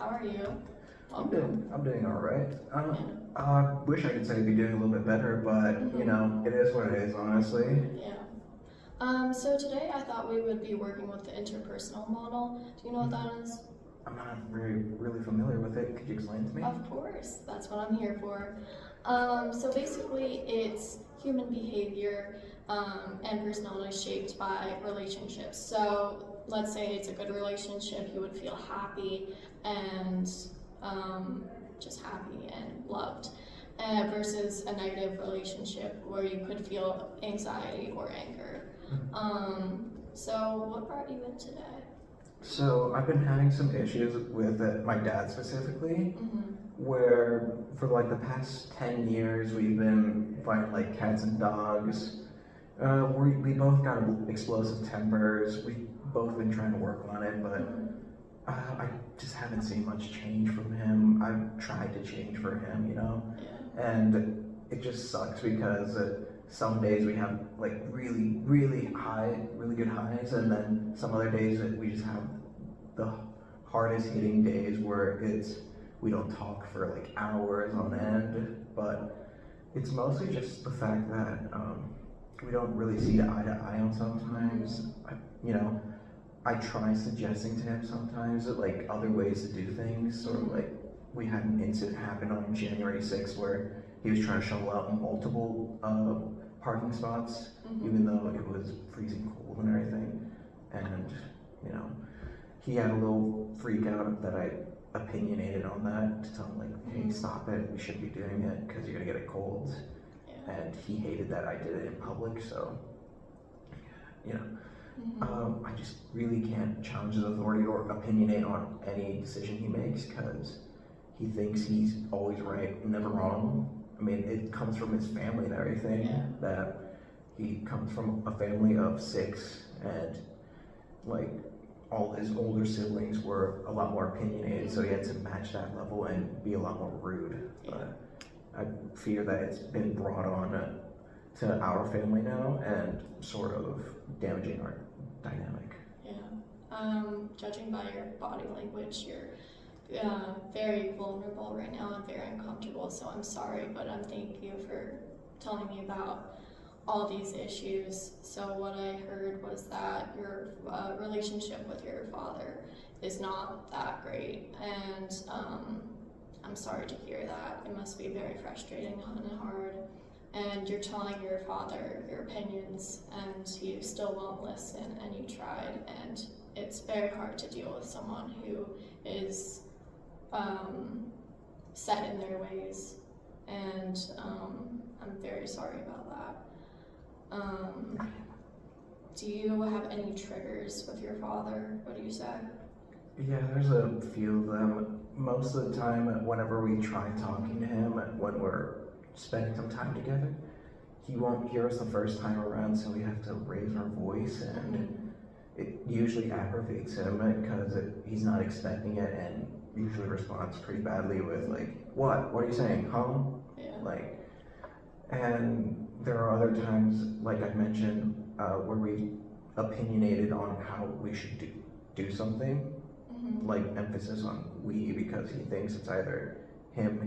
How are you? I'm doing all right. Yeah. I wish I could say I'd be doing a little bit better, but Mhm. it is what it is, honestly. Yeah. So today I thought we would be working with the interpersonal model. Do you know what that is? I'm not really familiar with it. Could you explain to me? Of course, that's what I'm here for. So basically, it's human behavior and personality shaped by relationships. So let's say it's a good relationship, you would feel happy and just happy and loved. Versus a negative relationship where you could feel anxiety or anger. So what brought you in today? So I've been having some issues with my dad specifically, where for like the past 10 years we've been fighting like cats and dogs. We both got explosive tempers. We've both been trying to work on it, but I just haven't seen much change from him. I've tried to change for him, Yeah. and it just sucks because some days we have like really really good highs, and then some other days that we just have the hardest hitting days where we don't talk for like hours on end. But it's mostly just the fact that we don't really see eye to eye on sometimes. I try suggesting to him sometimes that like other ways to do things. Sort of like we had an incident happen on January 6th where he was trying to shovel out multiple parking spots, even though it was freezing cold and everything. And you know, he had a little freak out that I opinionated on that to tell him like, hey, stop it. We shouldn't be doing it because you're gonna get a cold. Yeah. And he hated that I did it in public. So you know. I just really can't challenge his authority or opinionate on any decision he makes because he thinks he's always right, never wrong. I mean, it comes from his family and everything. Yeah. That he comes from a family of 6, and like all his older siblings were a lot more opinionated, so he had to match that level and be a lot more rude. But I fear that it's been brought on to our family now and sort of damaging our dynamic. Yeah. Judging by your body language, you're very vulnerable right now and very uncomfortable. So I'm sorry, but I'm thank you for telling me about all these issues. So what I heard was that your relationship with your father is not that great, and I'm sorry to hear that. It must be very frustrating and hard. And you're telling your father your opinions and you still won't listen, and you tried, and it's very hard to deal with someone who is set in their ways, and I'm very sorry about that. Do you have any triggers with your father? What do you say? Yeah, there's a few of them. Most of the time, whenever we try talking to him, when we're spending some time together, he won't hear us the first time around, so we have to raise our voice, and it usually aggravates him because he's not expecting it and usually responds pretty badly with like, what are you saying, huh? Yeah. Like, and there are other times, like I mentioned, where we opinionated on how we should do something, like emphasis on we, because he thinks it's either him,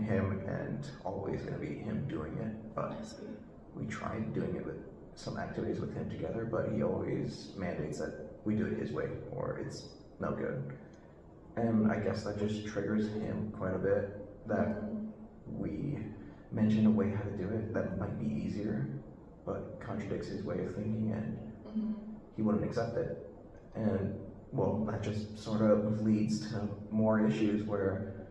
and always going to be him doing it. But we tried doing it with some activities with him together, but he always mandates that we do it his way or it's no good. And I guess that just triggers him quite a bit, that we mention a way how to do it that might be easier, but contradicts his way of thinking, and he wouldn't accept it. And well, that just sort of leads to more issues where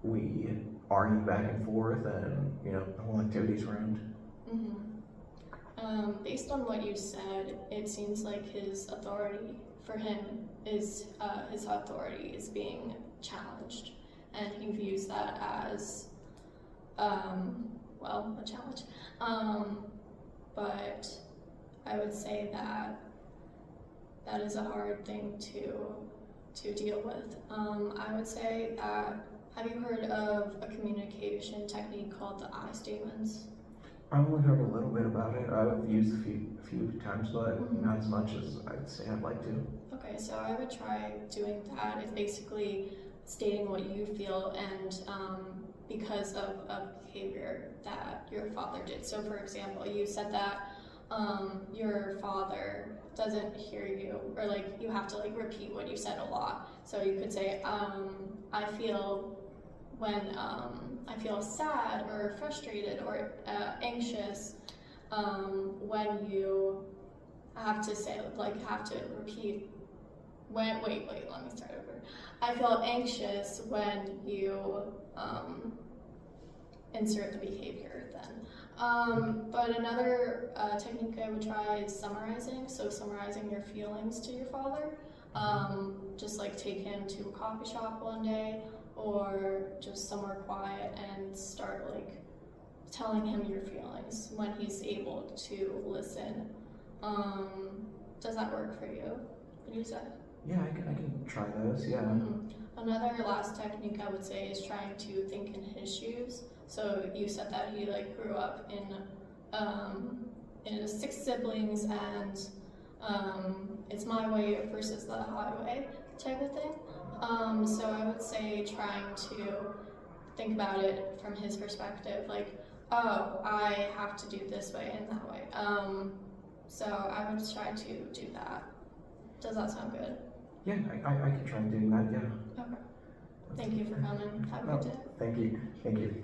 we argue back and forth, and the whole activity's ruined. Based on what you said, it seems like his authority for him is his authority is being challenged, and he views that as a challenge. But I would say that is a hard thing to deal with. I would say that, have you heard of a communication technique called the I statements? I've only heard a little bit about it. I've used a few times, but not as much as I'd say I'd like to. Okay, so I would try doing that. It's basically stating what you feel and because of behavior that your father did. So for example, you said that your father doesn't hear you, or like you have to like repeat what you said a lot. So you could say, I feel when I feel sad or frustrated or anxious when you have to say, like, have to repeat when, wait, let me start over. I feel anxious when you insert the behavior then. But another technique I would try is summarizing. So summarizing your feelings to your father. Just like take him to a coffee shop one day or just somewhere quiet and start like telling him your feelings when he's able to listen. Does that work for you? What do you say? Yeah, I can try those, yeah. Another last technique I would say is trying to think in his shoes. So you said that he like grew up in 6 siblings and it's my way versus the highway type of thing. So I would say trying to think about it from his perspective, like, oh, I have to do this way and that way. So I would try to do that. Does that sound good? Yeah, I can try doing that, yeah. Okay. Thank you for coming. Have a good day. Thank you.